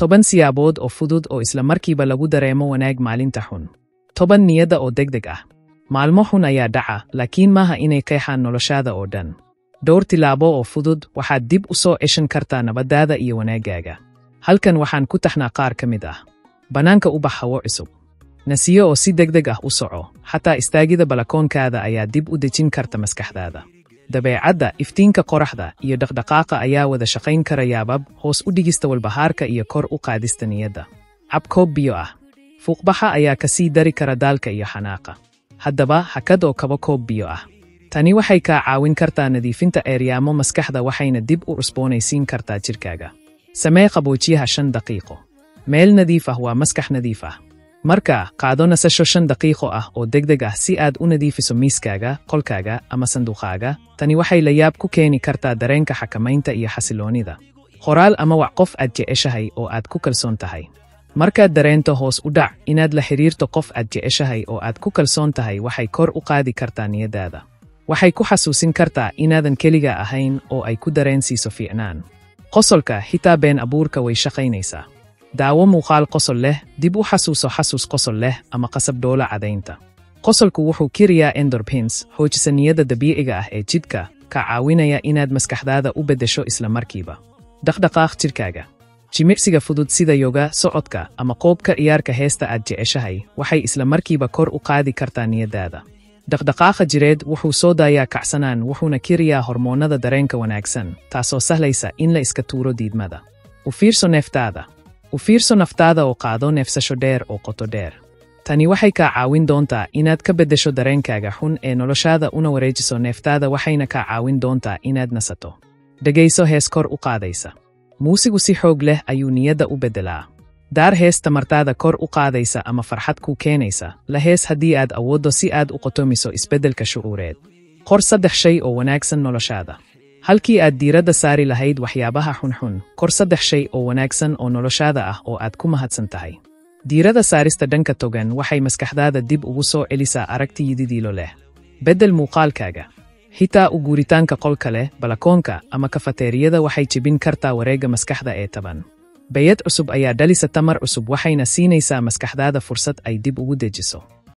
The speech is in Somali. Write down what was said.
10 siyaabood oo fudud oo isla markiiba lagu dareemo wanaag maalinta xun. 10 niyada oo degdeg ah. Maalmo xun ayaa dhaca, laakiin maaha inay qeexaan noloshaada oo dhan. Dhowr tilaabo oo fudud waxaad dib u soo ceshan kartaa nabadaada iyo wanaaggaaga. Halkan waxaan ku taxnaa qaar ka mid ah. Banaanka u bax hawo cusub. Nasiyo oo si degdeg ah u soco, xataa istaagida balakoonkaada ayaa dib u dejin karta maskaxdaada. Dabeecadda, iftiinka qoraxda iyo dhaqdhaqaaqa ayaa wada shaqayn kara yaabab, hoos u dhigista walbahaarka iyo kor u qaadista niyadda. Cab koob biyo ah. Fuuqbaxa ayaa ka sii dari kara daalka iyo xanaaqa. Haddaba, hakad oo kaba koob biyo ah. Tani waxay kaa caawin kartaa nadiifinta eeryaamo maskaxda waxayna dib u cusboonaysiin kartaa jirkaaga. Samee qaboojiyaha 5 daqiiqo. Meel nadiif ah waa maskax nadiif ah. Marka, qaado nasasho 5 daqiiqo ah oo degdeg ah si aad u nadiifiso miiskaaga, qolkaaga ama sanduuqaaga. Tani waxay la yaab ku keeni kartaa dareenka xakamaynta iyo xasiloonida. Qoraal ama wac qof aad jeceshahay oo aad ku kalsoon tahay. Markaad dareento hoos u dhac, inaad la xiriirto qof aad jeceshahay oo aad ku kalsoon tahay waxay kor u qaadi kartaa niyadaada. Waxay ku xasuusin kartaa inaadan keliga ahayn oo ay ku dareensiiso fiicnaan. Qosolka, xitaa been abuurka way shaqaynaysaa. Daawo muuqaal qosol leh, dib u xasuuso xasuus qosol leh ama qasab dhoola cadaynta. Qosolku wuxuu kiriyaa endorphins, xoojisa niyadda dabiiciga ah ee jidhka, ka caawinaya inaad maskaxdaada u beddesho isla markiiba. Dhaqdhaqaaq jirkaaga. Jimicsiga fudud sida yoga, socodka ama qoobka ciyaarka heesta aad jeceshahay waxay isla markiiba kor u qaadi kartaa niyadaada. Dhaqdhaqaaqa jireed wuxuu soo daayaa kacsanaan wuxuuna kiriyaa hormoonnada dareenka wanaagsan, taasoo sahlaysa in la iska tuuro diidmada. U fiirso neeftaada. U fiirso naftaada oo qaado neefsasho dheer oo qoto dheer. Tani waxay kaa caawin doontaa inaad ka beddesho dareenkaaga xun ee noloshaada una wareejiso neeftaada waxayna kaa caawin doontaa inaad nasato. Dhegayso hees kor u qaadaysa. Muusigu si xoog leh ayuu niyadda u beddelaa. Daar hees tamartaada kor u qaadaysa ama farxad kuu keenaysa. La hees haddii aad awooddo si aad u qotomiso isbeddelka shucuureed. Qor 3 shay oo wanaagsan noloshaada. Halkii aad diiradda saari lahayd waxyaabaha xunxun, qor 3 shay oo wanaagsan oo noloshaada ah oo aad ku mahadsan tahay. Diiradda saarista dhanka togan waxay maskaxdaada dib ugu soo celisaa aragti yididiilo leh. Beddel muuqaalkaaga. Xitaa u guuritaanka qolka leh, balakoonka ama kafateeriyada waxay jebin kartaa wareegga maskaxda ee taban. Bayad cusub ayaa dhalisa tamar cusub waxayna siinaysaa maskaxdaada fursad ay dib ugu dejiso.